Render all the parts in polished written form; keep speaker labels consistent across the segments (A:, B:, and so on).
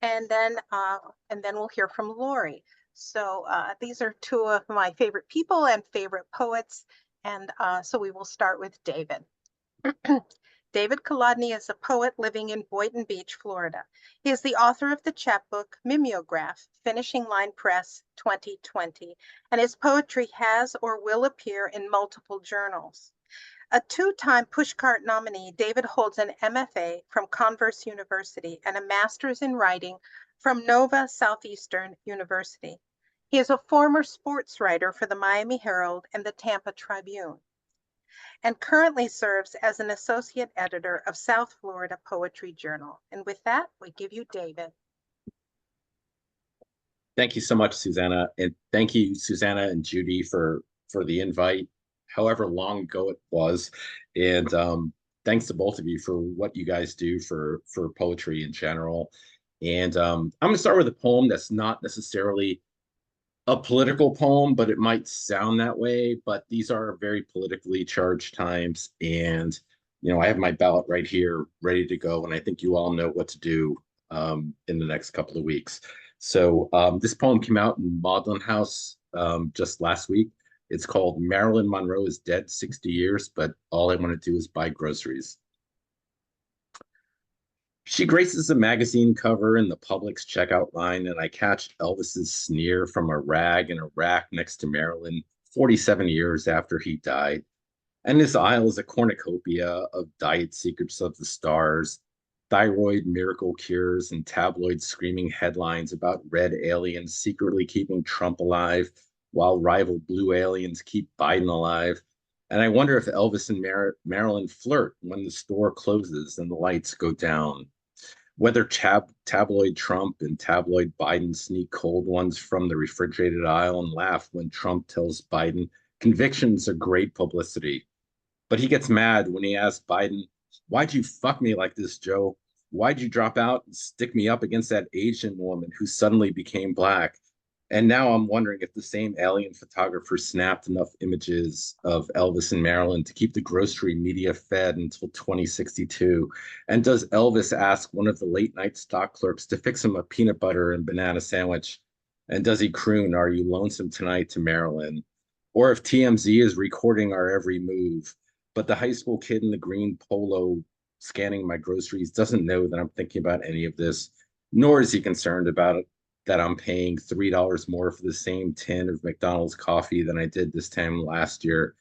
A: and then we'll hear from Laurie. So these are two of my favorite people and favorite poets, and so we will start with David. David Colodney is a poet living in Boynton Beach, Florida. He is the author of the chapbook Mimeograph, Finishing Line Press 2020, and his poetry has or will appear in multiple journals. A two-time Pushcart nominee, David holds an MFA from Converse University and a master's in writing from Nova Southeastern University. He is a former sports writer for the Miami Herald and the Tampa Tribune, and currently serves as an associate editor of South Florida Poetry Journal. And with that, we give you David.
B: Thank you so much, Susanna. And thank you, Susanna and Judy, for the invite, however long ago it was. And thanks to both of you for what you guys do for poetry in general. And I'm going to start with a poem that's not necessarily a political poem, but it might sound that way. But these are very politically charged times. And, I have my ballot right here ready to go. And I think you all know what to do in the next couple of weeks. So this poem came out in Maudlin House just last week. It's called Marilyn Monroe is Dead 60 Years, but all I want to do is buy groceries. She graces a magazine cover in the Publix checkout line, and I catch Elvis's sneer from a rag in a rack next to Marilyn 47 years after he died. And his aisle is a cornucopia of diet secrets of the stars, thyroid miracle cures, and tabloid screaming headlines about red aliens secretly keeping Trump alive while rival blue aliens keep Biden alive. And I wonder if Elvis and Marilyn flirt when the store closes and the lights go down. Whether tabloid Trump and tabloid Biden sneak cold ones from the refrigerated aisle and laugh when Trump tells Biden convictions are great publicity. But he gets mad when he asks Biden, "Why'd you fuck me like this, Joe? Why'd you drop out and stick me up against that Asian woman who suddenly became black?" And now I'm wondering if the same alien photographer snapped enough images of Elvis and Marilyn to keep the grocery media fed until 2062. And does Elvis ask one of the late night stock clerks to fix him a peanut butter and banana sandwich? And does he croon, "Are you lonesome tonight," to Marilyn? Or if TMZ is recording our every move, but the high school kid in the green polo scanning my groceries doesn't know that I'm thinking about any of this, nor is he concerned about it that I'm paying $3 more for the same tin of McDonald's coffee than I did this time last year,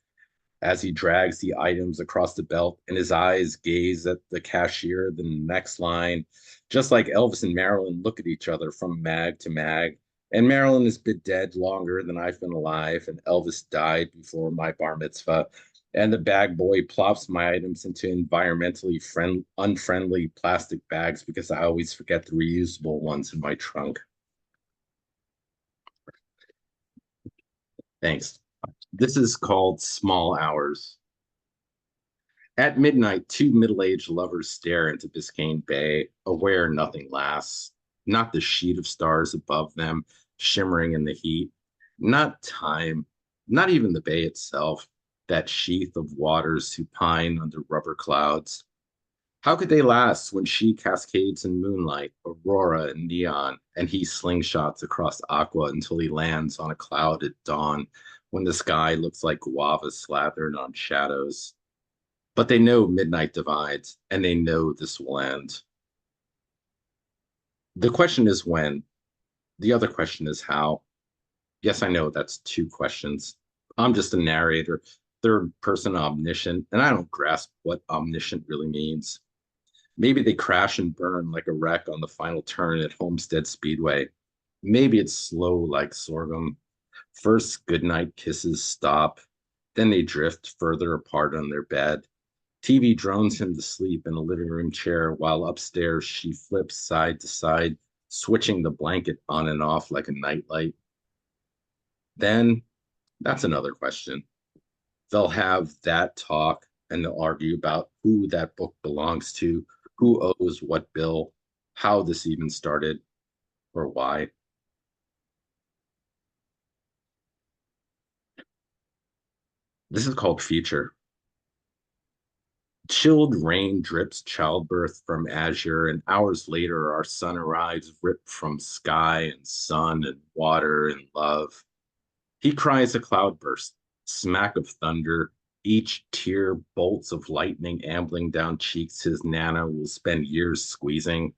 B: as he drags the items across the belt and his eyes gaze at the cashier, the next line, just like Elvis and Marilyn look at each other from mag to mag. And Marilyn has been dead longer than I've been alive, and Elvis died before my bar mitzvah. And the bag boy plops my items into environmentally unfriendly plastic bags because I always forget the reusable ones in my trunk. Thanks. This is called Small Hours. At midnight, two middle-aged lovers stare into Biscayne Bay, aware nothing lasts. Not the sheet of stars above them, shimmering in the heat. Not time, not even the bay itself, that sheath of waters who pine under rubber clouds. How could they last when she cascades in moonlight, aurora and neon, and he slingshots across aqua until he lands on a cloud at dawn when the sky looks like guava slathered on shadows? But they know midnight divides, and they know this will end. The question is when. The other question is how. Yes, I know that's two questions. I'm just a narrator, third person omniscient, and I don't grasp what omniscient really means. Maybe they crash and burn like a wreck on the final turn at Homestead Speedway. Maybe it's slow like sorghum. First, goodnight kisses stop. Then they drift further apart on their bed. TV drones him to sleep in a living room chair while upstairs she flips side to side, switching the blanket on and off like a nightlight. Then, that's another question. They'll have that talk and they'll argue about who that book belongs to, who owes what bill, how this even started, or why. This is called Future. Chilled rain drips childbirth from azure, and hours later our sun arrives ripped from sky and sun and water and love. He cries a cloudburst, smack of thunder, each tear bolts of lightning ambling down cheeks his nana will spend years squeezing.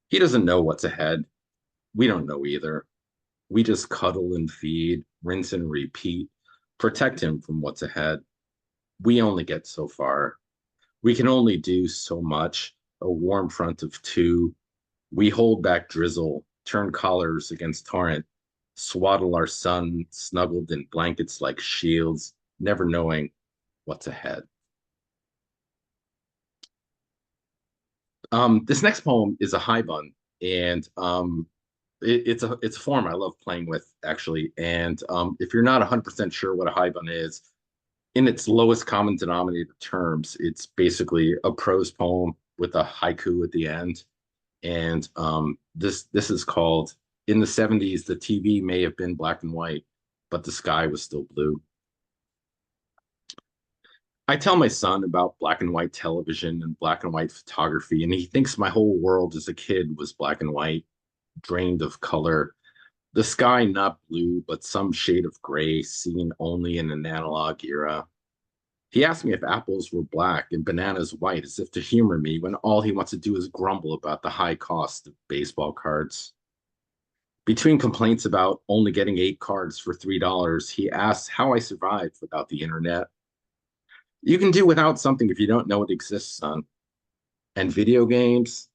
B: He doesn't know what's ahead. We don't know either. We just cuddle and feed, rinse and repeat, protect him from what's ahead. We only get so far. We can only do so much, a warm front of two. We hold back drizzle, turn collars against torrent, swaddle our son snuggled in blankets like shields, never knowing what's ahead. This next poem is a high bun, and it's a form I love playing with actually. And if you're not 100% sure what a high bun is, in its lowest common denominator terms, it's basically a prose poem with a haiku at the end. And this is called in the 70s, the TV may have been black and white, but the sky was still blue. I tell my son about black and white television and black and white photography, and he thinks my whole world as a kid was black and white, drained of color. The sky not blue, but some shade of gray, seen only in an analog era. He asked me if apples were black and bananas white, as if to humor me when all he wants to do is grumble about the high cost of baseball cards. Between complaints about only getting 8 cards for $3, he asks how I survived without the internet. You can do without something if you don't know it exists, son. And video games,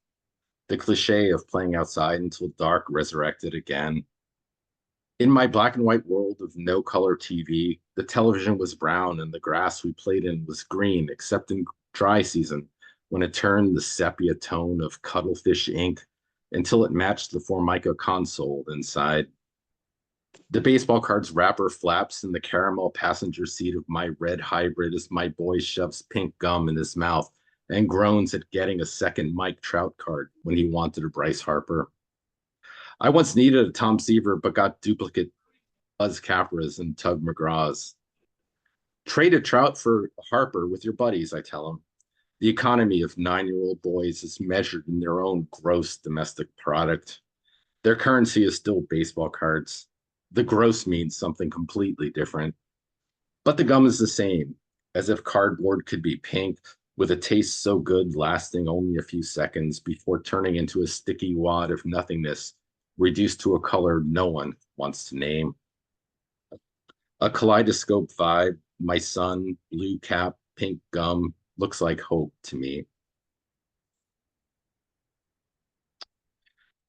B: the cliche of playing outside until dark resurrected again. In my black and white world of no color TV, the television was brown and the grass we played in was green, except in dry season when it turned the sepia tone of cuttlefish ink until it matched the Formica console inside. The baseball card's wrapper flaps in the caramel passenger seat of my red hybrid as my boy shoves pink gum in his mouth and groans at getting a second Mike Trout card when he wanted a Bryce Harper. I once needed a Tom Seaver, but got duplicate Buzz Capras and Tug McGraws. Trade a Trout for Harper with your buddies, I tell him. The economy of 9-year-old boys is measured in their own gross domestic product. Their currency is still baseball cards. The gross means something completely different. But the gum is the same, as if cardboard could be pink with a taste so good lasting only a few seconds before turning into a sticky wad of nothingness, reduced to a color no one wants to name. A kaleidoscope vibe, my son, blue cap, pink gum, looks like hope to me.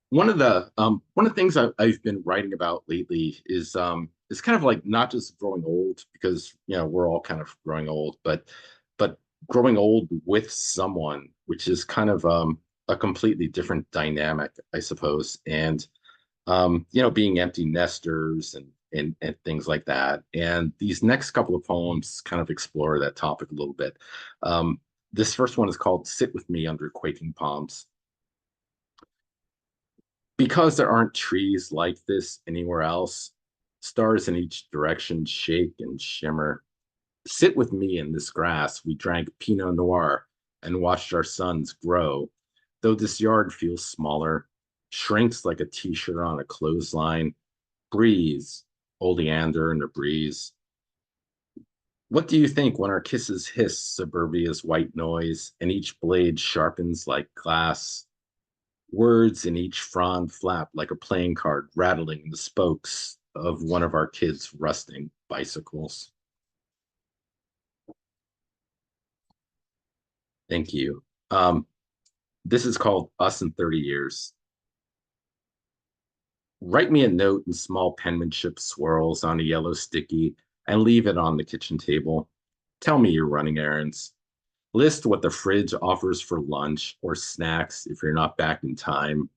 B: One of the things I've been writing about lately is kind of like not just growing old, because we're all kind of growing old, but growing old with someone, which is kind of a completely different dynamic, I suppose. And being empty nesters and things like that. And these next couple of poems kind of explore that topic a little bit. This first one is called Sit With Me Under Quaking Palms. Because there aren't trees like this anywhere else, stars in each direction shake and shimmer. Sit with me in this grass. We drank Pinot Noir and watched our sons grow, though this yard feels smaller, shrinks like a t-shirt on a clothesline. Breeze, oleander in a breeze. What do you think when our kisses hiss suburbia's white noise and each blade sharpens like glass? Words in each frond flap like a playing card rattling the spokes of one of our kids' rusting bicycles. Thank you. This is called Us in 30 Years. Write me a note in small penmanship swirls on a yellow sticky and leave it on the kitchen table. Tell me you're running errands. List what the fridge offers for lunch or snacks if you're not back in time.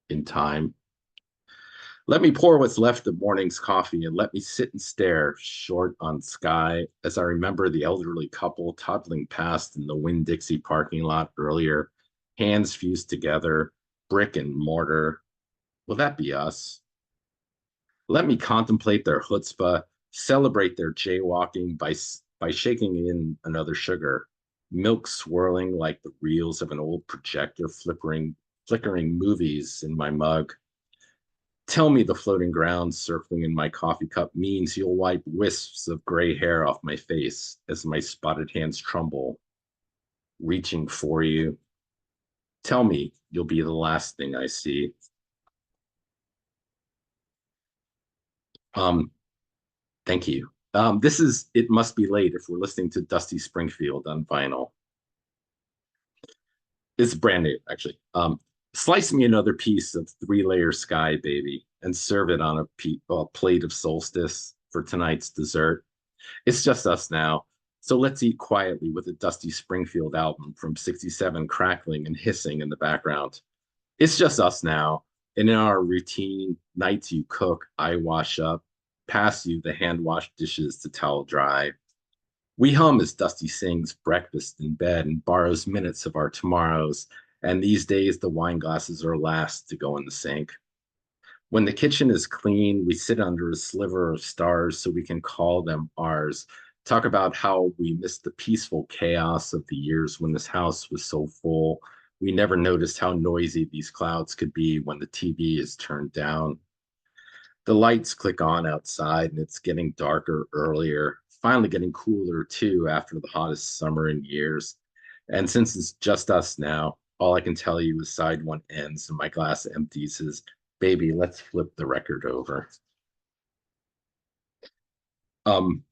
B: In time. Let me pour what's left of morning's coffee and let me sit and stare, short on sky, as I remember the elderly couple toddling past in the Winn-Dixie parking lot earlier, hands fused together, brick and mortar. Will that be us? Let me contemplate their chutzpah, celebrate their jaywalking by shaking in another sugar. milk swirling like the reels of an old projector flickering movies in my mug. Tell me the floating ground circling in my coffee cup means you'll wipe wisps of gray hair off my face as my spotted hands tremble, reaching for you. Tell me you'll be the last thing I see. Um, Thank you. This is It Must Be Late if we're listening to Dusty Springfield on vinyl. It's brand new, actually. Slice me another piece of three-layer sky, baby, and serve it on a plate of solstice for tonight's dessert. It's just us now, so let's eat quietly with a Dusty Springfield album from '67 crackling and hissing in the background. It's just us now, and in our routine, nights you cook, I wash up, pass you the hand-washed dishes to towel dry. We hum as Dusty sings breakfast in bed and borrows minutes of our tomorrows, and these days the wine glasses are last to go in the sink. When the kitchen is clean, we sit under a sliver of stars so we can call them ours. Talk about how we missed the peaceful chaos of the years when this house was so full. We never noticed how noisy these clouds could be when the TV is turned down. The lights click on outside and it's getting darker earlier, finally getting cooler too after the hottest summer in years. And since it's just us now, all I can tell you is side one ends and my glass empties is, baby, let's flip the record over. Um,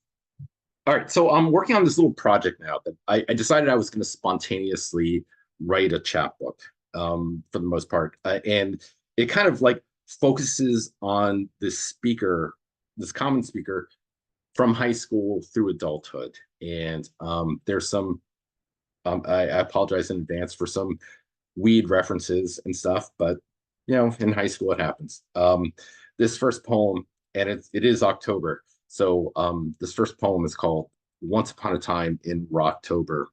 B: all right, so I'm working on this little project now that I decided I was going to spontaneously write a chapbook for the most part. And it kind of like focuses on this speaker, this common speaker from high school through adulthood. And there's some, I apologize in advance for some weed references and stuff, but you know, in high school it happens. This first poem, and it is October. So this first poem is called Once Upon a Time in Rocktober.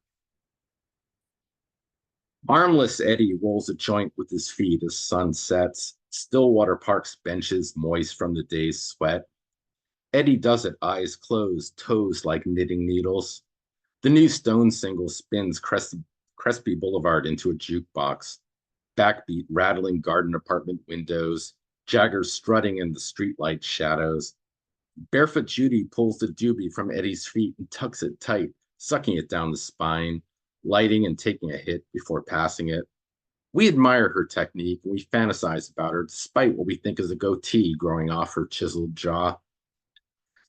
B: Armless Eddie rolls a joint with his feet as sun sets. Stillwater Park's benches moist from the day's sweat. Eddie does it, eyes closed, toes like knitting needles. The new Stone single spins Crespi Boulevard into a jukebox. Backbeat rattling garden apartment windows, Jaggers strutting in the streetlight shadows. Barefoot Judy pulls the doobie from Eddie's feet and tucks it tight, sucking it down the spine, lighting and taking a hit before passing it. We admire her technique and we fantasize about her despite what we think is a goatee growing off her chiseled jaw.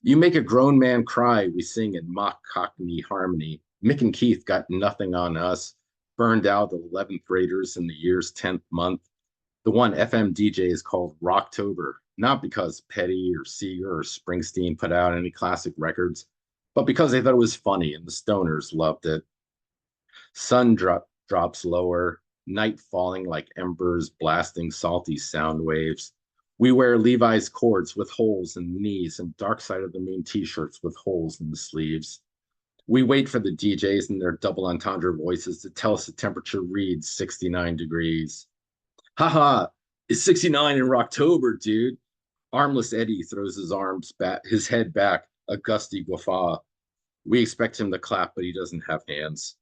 B: You make a grown man cry, we sing in mock cockney harmony. Mick and Keith got nothing on us, burned out the 11th graders in the year's 10th month. The one FM DJ is called Rocktober, not because Petty or Seeger or Springsteen put out any classic records, but because they thought it was funny and the stoners loved it. Drops lower, night falling like embers blasting salty sound waves. We wear Levi's cords with holes in the knees and Dark Side of the Moon t-shirts with holes in the sleeves. We wait for the DJs and their double entendre voices to tell us the temperature reads 69 degrees. Haha, it's 69 in Rocktober, dude. Armless Eddie throws his head back, a gusty guffaw. We expect him to clap, but he doesn't have hands.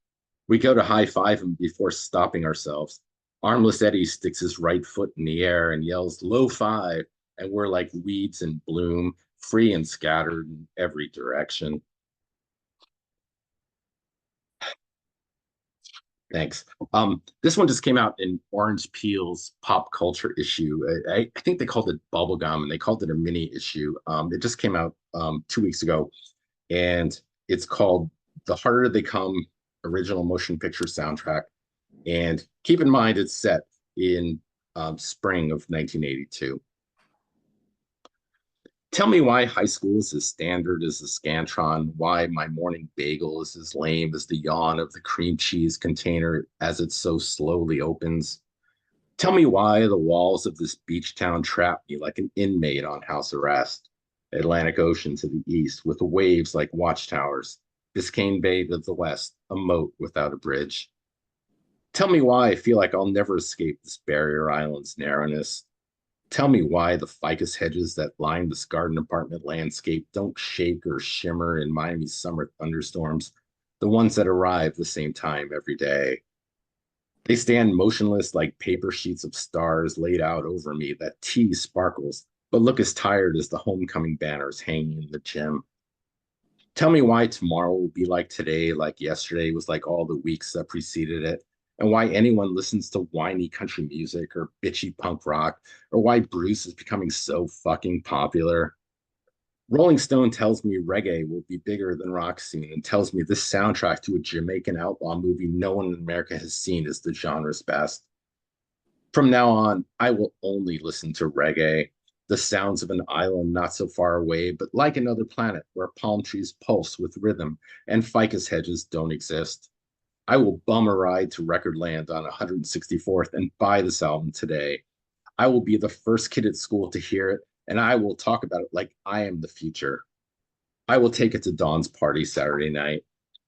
B: We go to high five him before stopping ourselves. Armless Eddie sticks his right foot in the air and yells, low five, and we're like weeds in bloom, free and scattered in every direction. Thanks. This one just came out in Orange Peel's pop culture issue. I think they called it Bubblegum and they called it a mini issue. It just came out 2 weeks ago and it's called The Harder They Come Original Motion Picture Soundtrack. And keep in mind, it's set in spring of 1982. Tell me why high school is as standard as the Scantron, why my morning bagel is as lame as the yawn of the cream cheese container as it so slowly opens. Tell me why the walls of this beach town trap me like an inmate on house arrest. Atlantic Ocean to the east, with waves like watchtowers. Biscayne Bay to the west, a moat without a bridge. Tell me why I feel like I'll never escape this barrier island's narrowness. Tell me why the ficus hedges that line this garden apartment landscape don't shake or shimmer in Miami's summer thunderstorms, the ones that arrive the same time every day. They stand motionless like paper sheets of stars laid out over me that tease sparkles, but look as tired as the homecoming banners hanging in the gym. Tell me why tomorrow will be like today, like yesterday was like all the weeks that preceded it, and why anyone listens to whiny country music or bitchy punk rock, or why Bruce is becoming so fucking popular. Rolling Stone tells me reggae will be bigger than rock scene and tells me this soundtrack to a Jamaican outlaw movie no one in America has seen is the genre's best. From now on, I will only listen to reggae, the sounds of an island not so far away, but like another planet where palm trees pulse with rhythm and ficus hedges don't exist. I will bum a ride to Record Land on 164th and buy this album today. I will be the first kid at school to hear it, and I will talk about it like I am the future. I will take it to Dawn's party Saturday night.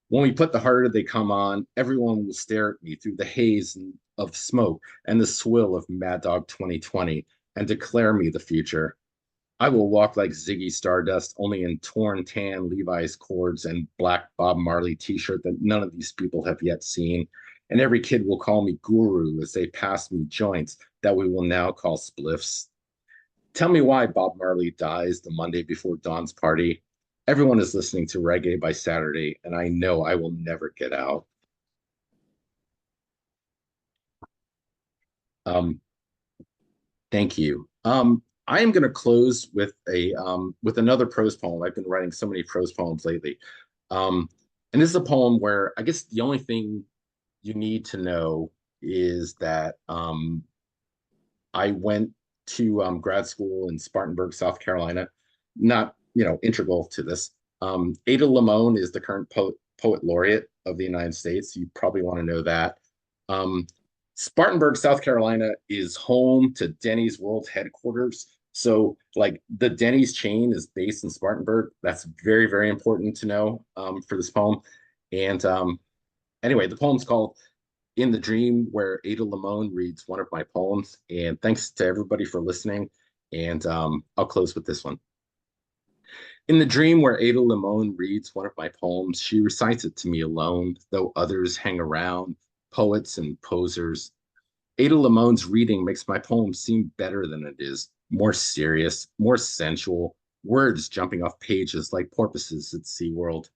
B: When we put The Harder They Come on, everyone will stare at me through the haze of smoke and the swill of Mad Dog 2020 and declare me the future. I will walk like Ziggy Stardust, only in torn tan Levi's cords and black Bob Marley t shirt that none of these people have yet seen. And every kid will call me guru as they pass me joints that we will now call spliffs. Tell me why Bob Marley dies the Monday before Dawn's party. Everyone is listening to reggae by Saturday, and I know I will never get out. Um, Thank you. I am going to close with another prose poem. I've been writing so many prose poems lately, and this is a poem where I guess the only thing you need to know is that I went to grad school in Spartanburg, South Carolina. Not integral to this. Ada Limon is the current poet laureate of the United States. You probably want to know that. Um, Spartanburg, South Carolina is home to Denny's World Headquarters. So, like the Denny's chain is based in Spartanburg. That's very, very important to know for this poem. And anyway, the poem's called In the Dream, where Ada Limon reads one of my poems. And thanks to everybody for listening. And I'll close with this one. In the dream where Ada Limon reads one of my poems, she recites it to me alone, though others hang around, poets and posers. Ada Limon's reading makes my poem seem better than it is, more serious, more sensual, words jumping off pages like porpoises at SeaWorld.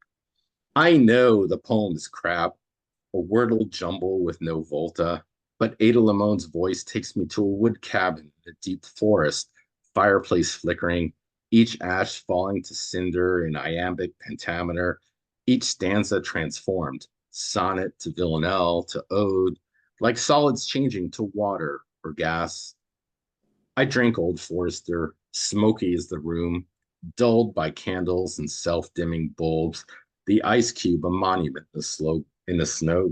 B: I know the poem is crap, a wordle jumble with no volta, but Ada Limon's voice takes me to a wood cabin in a deep forest, fireplace flickering, each ash falling to cinder in iambic pentameter, each stanza transformed, sonnet to villanelle to ode, like solids changing to water or gas. I drink Old Forester, smoky is the room, dulled by candles and self-dimming bulbs, the ice cube a monument in the snow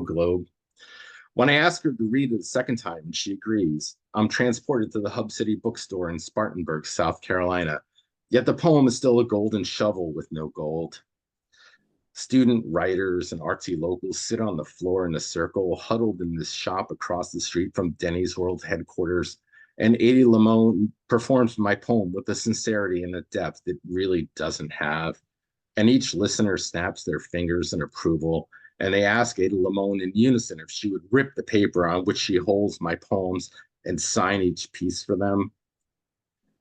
B: globe. When I ask her to read it a second time and she agrees, I'm transported to the Hub City bookstore in Spartanburg, South Carolina. Yet the poem is still a golden shovel with no gold. Student writers and artsy locals sit on the floor in a circle, huddled in this shop across the street from Denny's World Headquarters. And Ada Limon performs my poem with a sincerity and a depth it really doesn't have. And each listener snaps their fingers in approval, and they ask Ada Limon in unison if she would rip the paper on which she holds my poems and sign each piece for them.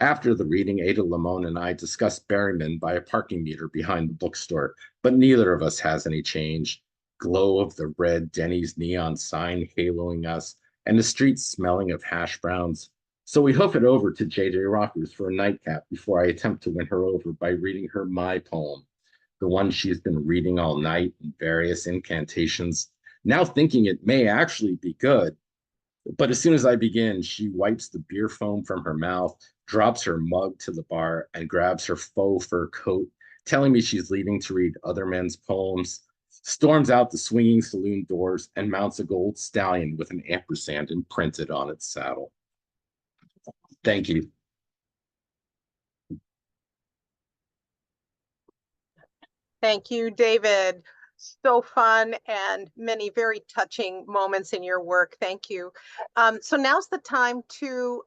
B: After the reading, Ada Limon and I discuss Berryman by a parking meter behind the bookstore, but neither of us has any change. Glow of the red Denny's neon sign haloing us, and the street smelling of hash browns. So we hoof it over to JJ Rockers for a nightcap before I attempt to win her over by reading her my poem, the one she's been reading all night in various incantations, now thinking it may actually be good. But as soon as I begin, she wipes the beer foam from her mouth, drops her mug to the bar, and grabs her faux fur coat, telling me she's leaving to read other men's poems, storms out the swinging saloon doors, and mounts a gold stallion with an ampersand imprinted on its saddle. Thank you.
A: Thank you, David. So fun and many very touching moments in your work. Thank you. So now's the time to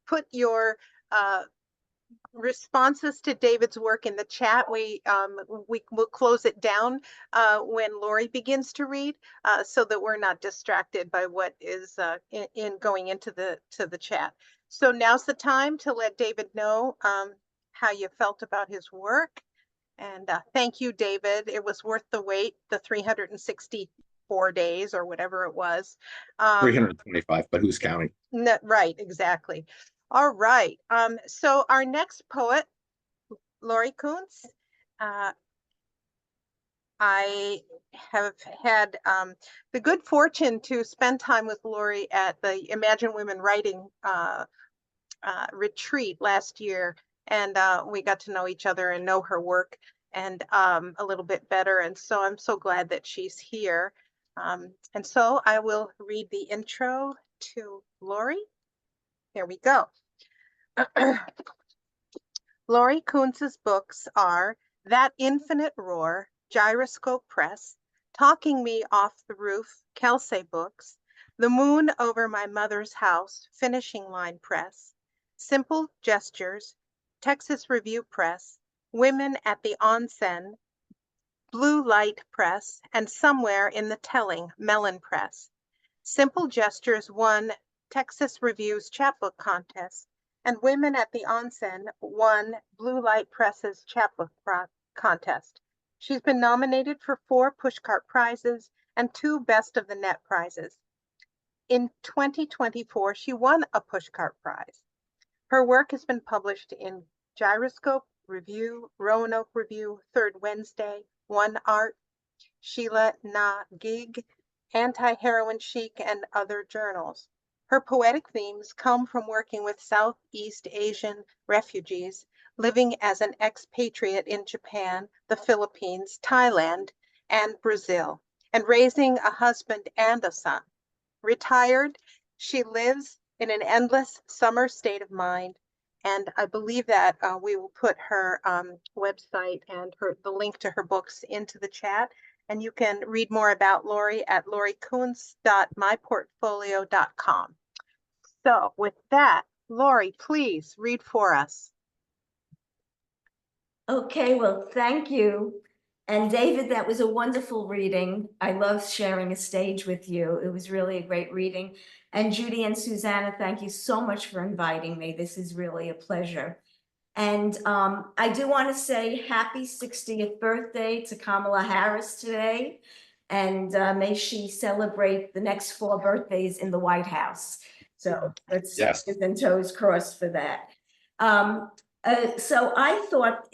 A: put your responses to David's work in the chat. We will close it down when Laurie begins to read, so that we're not distracted by what is in going into the chat. So now's the time to let David know how you felt about his work. And thank you, David. It was worth the wait, the 364 days or whatever it was.
B: 325, but who's counting?
A: Right, exactly. All right. So our next poet, Laurie Kuntz. I have had the good fortune to spend time with Laurie at the Imagine Women Writing retreat last year, and we got to know each other and know her work and a little bit better. And so I'm so glad that she's here. And so I will read the intro to Laurie. Here we go. Laurie Kuntz's books are That Infinite Roar, Gyroscope Press, Talking Me Off the Roof, Kelsey Books, The Moon Over My Mother's House, Finishing Line Press, Simple Gestures, Texas Review Press, Women at the Onsen, Blue Light Press, and Somewhere in the Telling, Mellon Press. Simple Gestures won Texas Review's chapbook contest, and Women at the Onsen won Blue Light Press's chapbook contest. She's been nominated for 4 Pushcart Prizes and 2 Best of the Net prizes. In 2024, she won a Pushcart Prize. Her work has been published in Gyroscope Review, Roanoke Review, Third Wednesday, One Art, Sheila Na Gig, Anti-Heroin Chic, and other journals. Her poetic themes come from working with Southeast Asian refugees, living as an expatriate in Japan, the Philippines, Thailand, and Brazil, and raising a husband and a son. Retired, she lives in an endless summer state of mind. And I believe that we will put her website and the link to her books into the chat. And you can read more about Laurie at lauriekuntz.myportfolio.com. So with that, Laurie, please read for us.
C: Okay, well, thank you. And David, that was a wonderful reading. I love sharing a stage with you. It was really a great reading. And Judy and Susanna, thank you so much for inviting me. This is really a pleasure. And I do want to say happy 60th birthday to Kamala Harris today. And may she celebrate the next 4 birthdays in the White House. So let's
B: Yes.
C: fingers and toes crossed for that. So I thought,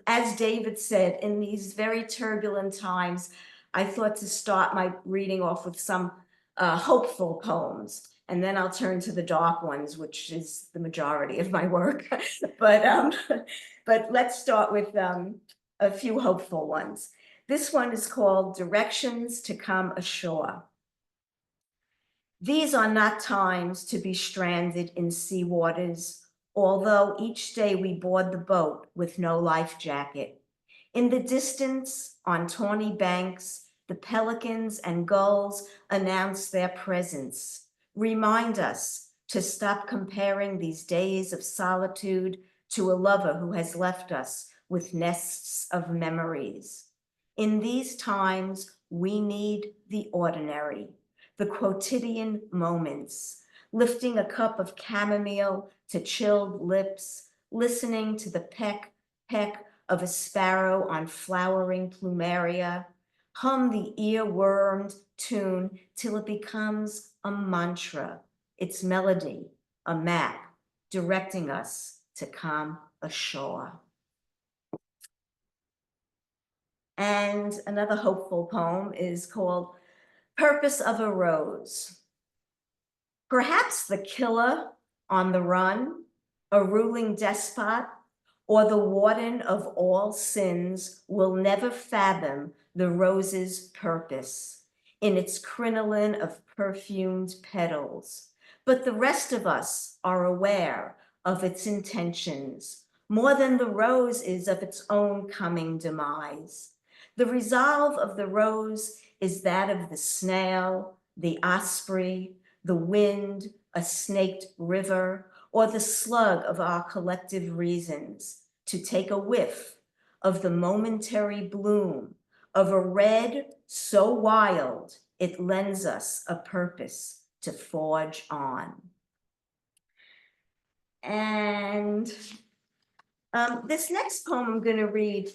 C: as David said, in these very turbulent times, I thought to start my reading off with some hopeful poems. And then I'll turn to the dark ones, which is the majority of my work. But let's start with a few hopeful ones. This one is called Directions to Come Ashore. These are not times to be stranded in sea waters, although each day we board the boat with no life jacket. In the distance, on tawny banks, the pelicans and gulls announce their presence. Remind us to stop comparing these days of solitude to a lover who has left us with nests of memories. In these times, we need the ordinary, the quotidian moments, lifting a cup of chamomile to chilled lips, listening to the peck, peck of a sparrow on flowering plumeria, hum the earwormed tune till it becomes a mantra, its melody, a map, directing us to come ashore. And another hopeful poem is called Purpose of a Rose. Perhaps the killer on the run, a ruling despot, or the warden of all sins will never fathom the rose's purpose in its crinoline of perfumed petals. But the rest of us are aware of its intentions, more than the rose is of its own coming demise. The resolve of the rose is that of the snail, the osprey, the wind, a snaked river, or the slug of our collective reasons, to take a whiff of the momentary bloom of a red so wild it lends us a purpose to forge on. And this next poem I'm going to read,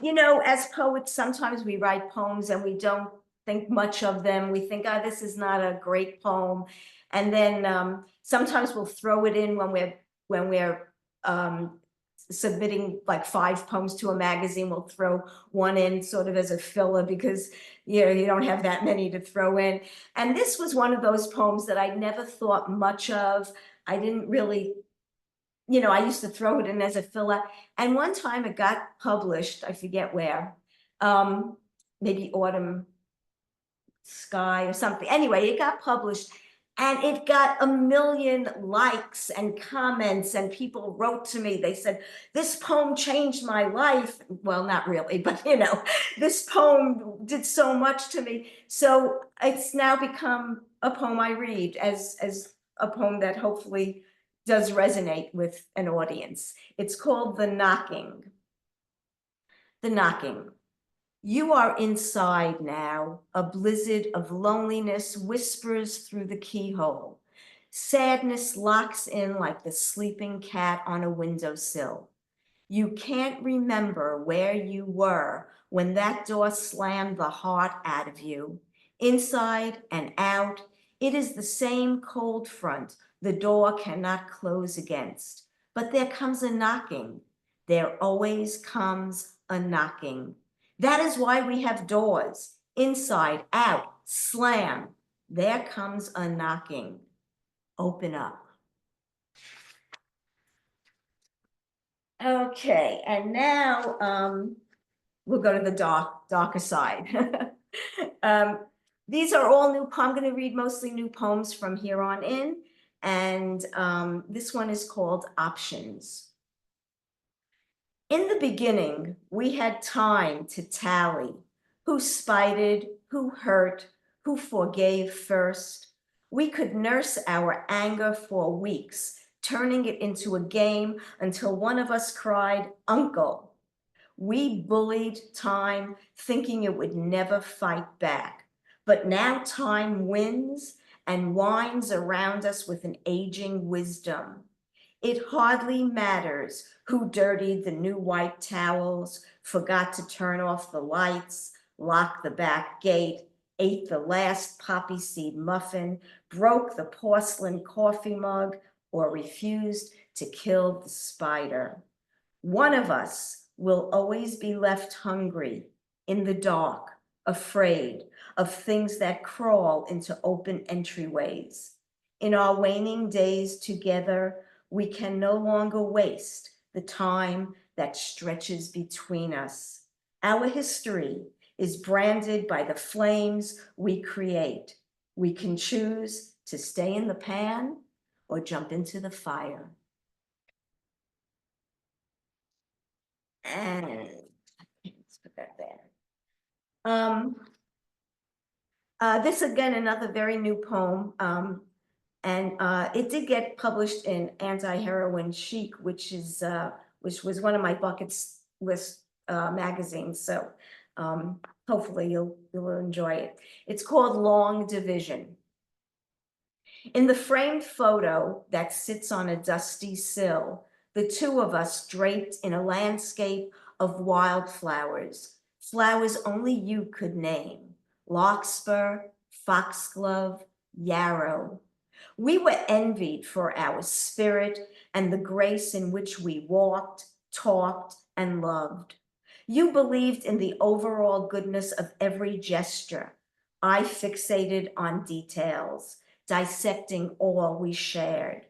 C: you know, as poets, sometimes we write poems and we don't think much of them. We think, oh, this is not a great poem. And then sometimes we'll throw it in when we're submitting like 5 poems to a magazine. We'll throw one in sort of as a filler because, you know, you don't have that many to throw in. And this was one of those poems that I never thought much of. I didn't really, you know, I used to throw it in as a filler. And one time it got published, I forget where, maybe Autumn Sky or something. Anyway, it got published and it got 1 million likes and comments, and people wrote to me. They said, this poem changed my life. Well, not really, but you know, this poem did so much to me. So it's now become a poem I read as a poem that hopefully does resonate with an audience. It's called The Knocking. The Knocking. You are inside now. A blizzard of loneliness whispers through the keyhole. Sadness locks in like the sleeping cat on a windowsill. You can't remember where you were when that door slammed the heart out of you. Inside and out, it is the same cold front the door cannot close against. But there comes a knocking. There always comes a knocking. That is why we have doors. Inside, out, slam. There comes a knocking. Open up. Okay, and now we'll go to the darker side. These are all new. I'm going to read mostly new poems from here on in. And this one is called Options. In the beginning, we had time to tally who spited, who hurt, who forgave first. We could nurse our anger for weeks, turning it into a game until one of us cried, "Uncle." We bullied time, thinking it would never fight back. But now time wins and winds around us with an aging wisdom. It hardly matters who dirtied the new white towels, forgot to turn off the lights, locked the back gate, ate the last poppy seed muffin, broke the porcelain coffee mug, or refused to kill the spider. One of us will always be left hungry, in the dark, afraid of things that crawl into open entryways. In our waning days together, we can no longer waste the time that stretches between us. Our history is branded by the flames we create. We can choose to stay in the pan or jump into the fire. And let's put that there. This again, another very new poem. And it did get published in Anti-Heroin Chic, which was one of my bucket list magazines. So hopefully you'll enjoy it. It's called Long Division. In the framed photo that sits on a dusty sill, the two of us draped in a landscape of wildflowers, flowers only you could name: larkspur, foxglove, yarrow. We were envied for our spirit and the grace in which we walked, talked, and loved. You believed in the overall goodness of every gesture. I fixated on details, dissecting all we shared: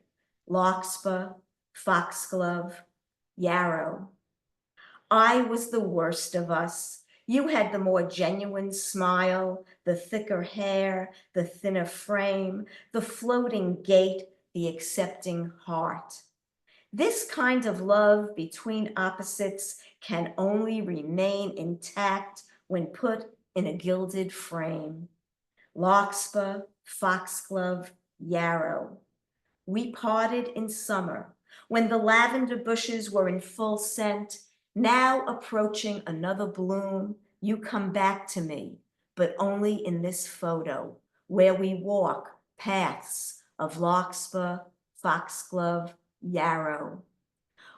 C: larkspur, foxglove, yarrow. I was the worst of us. You had the more genuine smile, the thicker hair, the thinner frame, the floating gait, the accepting heart. This kind of love between opposites can only remain intact when put in a gilded frame. Larkspur, foxglove, yarrow. We parted in summer, when the lavender bushes were in full scent. Now approaching another bloom, you come back to me, but only in this photo, where we walk paths of larkspur, foxglove, yarrow.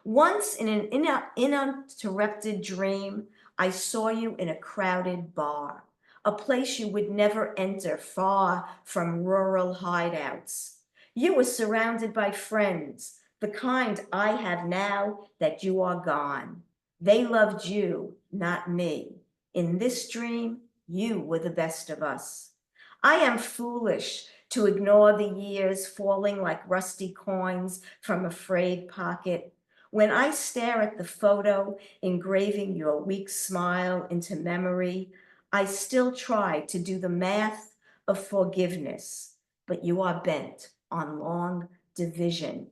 C: Once in an uninterrupted dream, I saw you in a crowded bar, a place you would never enter, far from rural hideouts. You were surrounded by friends, the kind I have now that you are gone. They loved you, not me. In this dream, you were the best of us. I am foolish to ignore the years falling like rusty coins from a frayed pocket. When I stare at the photo engraving your weak smile into memory, I still try to do the math of forgiveness, but you are bent on long division.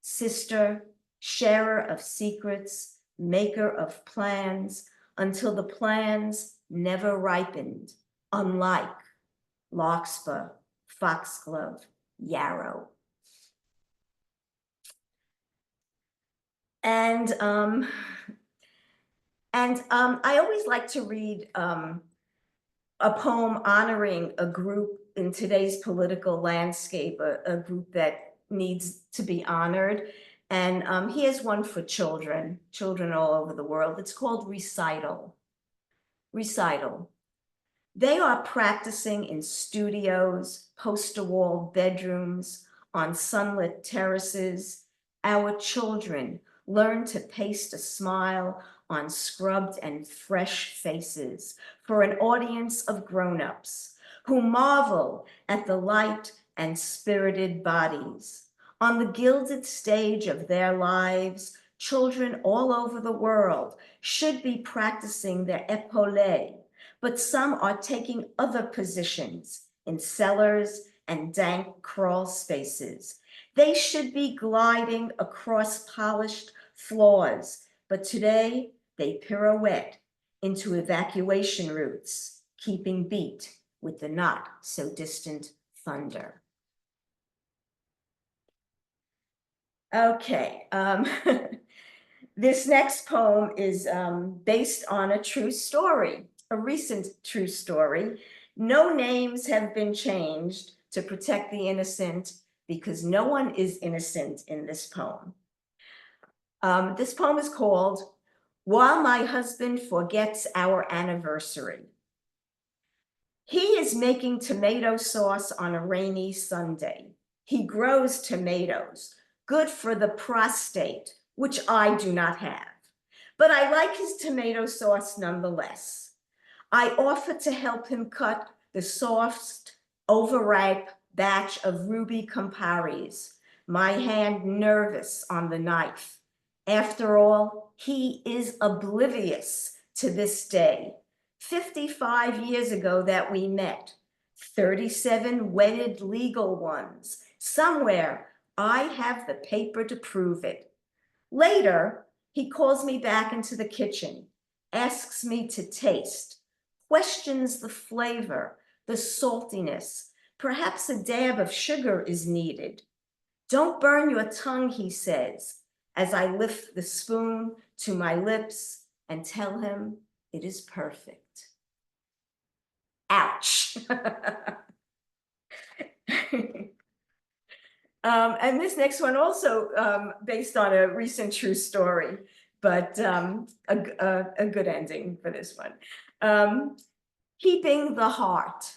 C: Sister, sharer of secrets, maker of plans, until the plans never ripened, unlike larkspur, foxglove, yarrow. And I always like to read a poem honoring a group in today's political landscape, a group that needs to be honored. And here's one for children all over the world. It's called Recital. Recital. They are practicing in studios, poster wall bedrooms, on sunlit terraces. Our children learn to paste a smile on scrubbed and fresh faces for an audience of grown-ups who marvel at the light and spirited bodies. On the gilded stage of their lives, children all over the world should be practicing their épaules, but some are taking other positions in cellars and dank crawl spaces. They should be gliding across polished floors, but today they pirouette into evacuation routes, keeping beat with the not so distant thunder. Okay, this next poem is based on a true story, a recent true story. No names have been changed to protect the innocent because no one is innocent in this poem. This poem is called While My Husband Forgets Our Anniversary. He is making tomato sauce on a rainy Sunday. He grows tomatoes, good for the prostate, which I do not have. But I like his tomato sauce nonetheless. I offer to help him cut the soft, overripe batch of ruby Camparis, my hand nervous on the knife. After all, he is oblivious to this day. 55 years ago that we met, 37 wedded legal ones. Somewhere I have the paper to prove it. Later, he calls me back into the kitchen, asks me to taste, questions the flavor, the saltiness. Perhaps a dab of sugar is needed. Don't burn your tongue, he says, as I lift the spoon to my lips and tell him it is perfect. Ouch. And this next one also based on a recent true story, but a good ending for this one. Keeping the heart.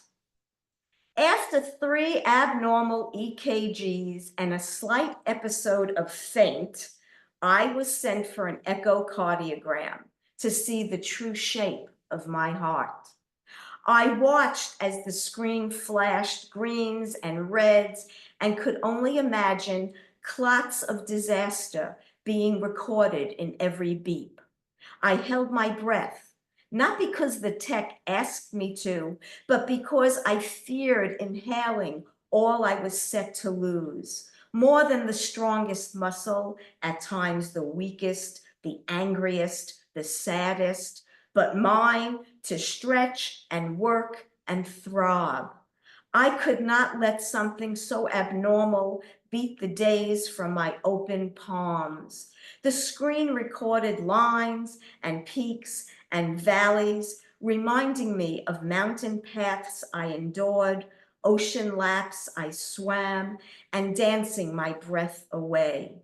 C: After 3 abnormal EKGs and a slight episode of faint, I was sent for an echocardiogram to see the true shape of my heart. I watched as the screen flashed greens and reds and could only imagine clots of disaster being recorded in every beep. I held my breath, not because the tech asked me to, but because I feared inhaling all I was set to lose. More than the strongest muscle, at times the weakest, the angriest, the saddest, but mine to stretch and work and throb. I could not let something so abnormal beat the days from my open palms. The screen recorded lines and peaks and valleys, reminding me of mountain paths I endured, ocean laps I swam, and dancing my breath away.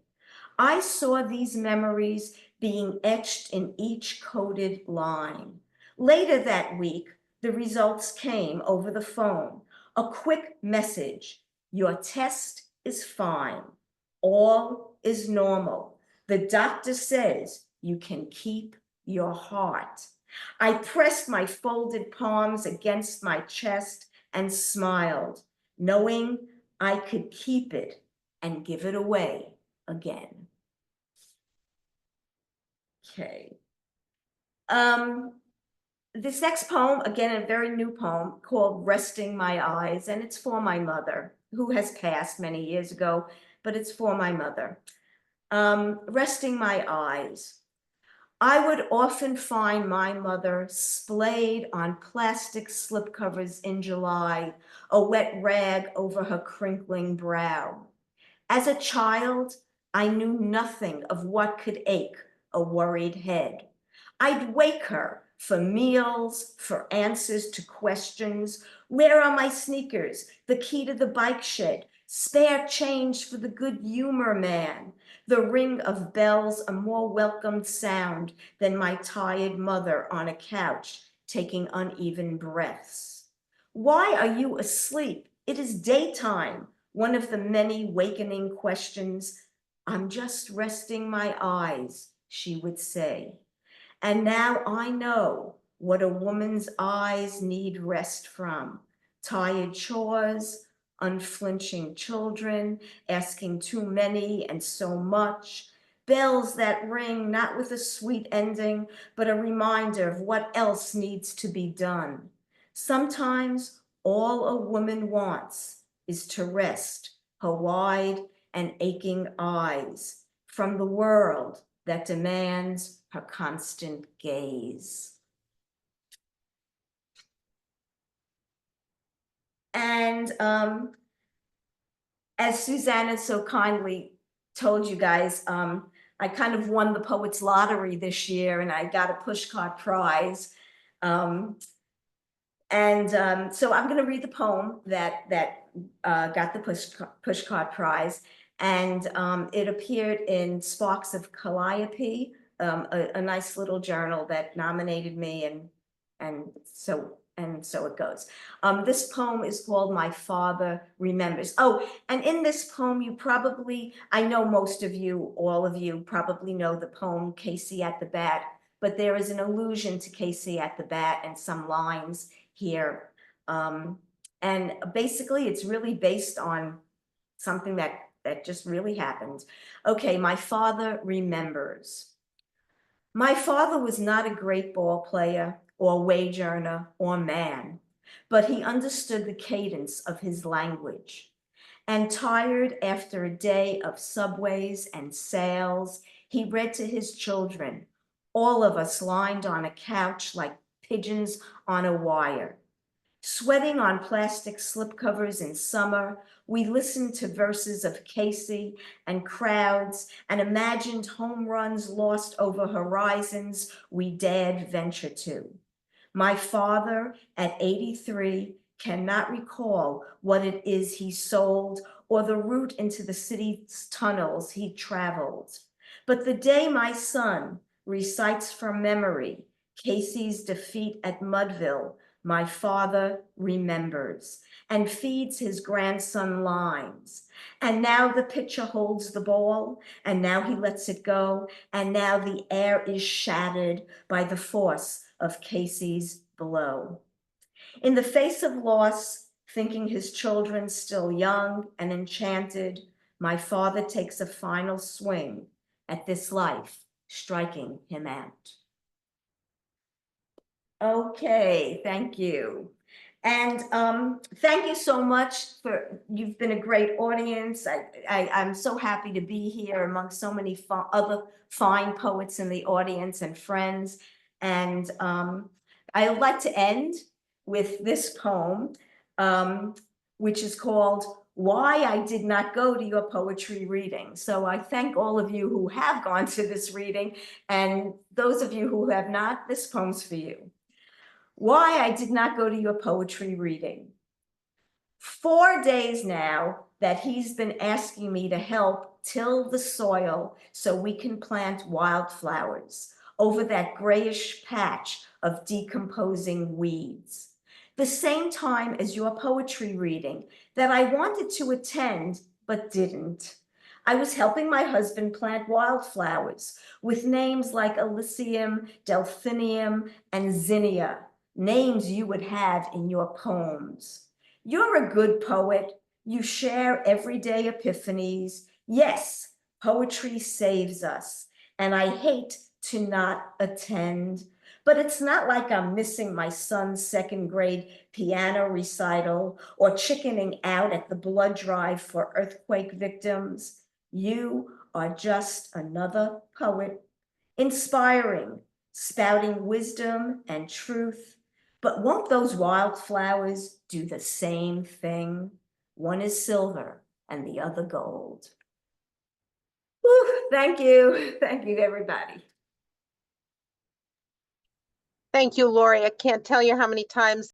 C: I saw these memories being etched in each coded line. Later that week, the results came over the phone. A quick message: your test is fine. All is normal. The doctor says you can keep your heart. I pressed my folded palms against my chest and smiled, knowing I could keep it and give it away again. Okay. This next poem, again, a very new poem called Resting My Eyes, and it's for my mother, who has passed many years ago, but it's for my mother. Resting my eyes. I would often find my mother splayed on plastic slipcovers in July, a wet rag over her crinkling brow. As a child, I knew nothing of what could ache a worried head. I'd wake her for meals, for answers to questions. Where are my sneakers? The key to the bike shed? Spare change for the good humor man? The ring of bells, a more welcomed sound than my tired mother on a couch taking uneven breaths. Why are you asleep? It is daytime. One of the many wakening questions. I'm just resting my eyes, she would say. And now I know what a woman's eyes need rest from. Tired chores, unflinching children, asking too many and so much, bells that ring not with a sweet ending, but a reminder of what else needs to be done. Sometimes all a woman wants is to rest her wide and aching eyes from the world that demands her constant gaze. And as Susanna so kindly told you guys, I kind of won the Poets Lottery this year, and I got a pushcart prize. So I'm going to read the poem that got the pushcart prize, and it appeared in Sparks of Calliope, a nice little journal that nominated me, and so it goes. This poem is called My Father Remembers. Oh, and in this poem, I know most of you, all of you probably know the poem Casey at the Bat, but there is an allusion to Casey at the Bat and some lines here. And basically it's really based on something that just really happened. Okay, my father remembers. My father was not a great ball player or wage earner or man, but he understood the cadence of his language. And tired after a day of subways and sales, he read to his children, all of us lined on a couch like pigeons on a wire. Sweating on plastic slipcovers in summer, we listened to verses of Casey and crowds and imagined home runs lost over horizons we dared venture to. My father, at 83, cannot recall what it is he sold or the route into the city's tunnels he traveled. But the day my son recites from memory Casey's defeat at Mudville, my father remembers and feeds his grandson lines. And now the pitcher holds the ball, and now he lets it go, and now the air is shattered by the force of Casey's blow. In the face of loss, thinking his children still young and enchanted, my father takes a final swing at this life, striking him out. Okay, thank you. And thank you so much you've been a great audience. I'm so happy to be here among so many other fine poets in the audience and friends. And I would like to end with this poem. which is called Why I Did Not Go to Your Poetry Reading. So I thank all of you who have gone to this reading, and those of you who have not, this poem's for you. Why I Did Not Go to Your Poetry Reading. 4 days now that he's been asking me to help till the soil so we can plant wildflowers over that grayish patch of decomposing weeds. The same time as your poetry reading that I wanted to attend but didn't. I was helping my husband plant wildflowers with names like Elysium, Delphinium, and Zinnia, names you would have in your poems. You're a good poet. You share everyday epiphanies. Yes, poetry saves us, and I hate to not attend. But it's not like I'm missing my son's second grade piano recital or chickening out at the blood drive for earthquake victims. You are just another poet, inspiring, spouting wisdom and truth. But won't those wildflowers do the same thing? One is silver and the other gold. Whew, thank you. Thank you, everybody.
A: Thank you, Laurie. I can't tell you how many times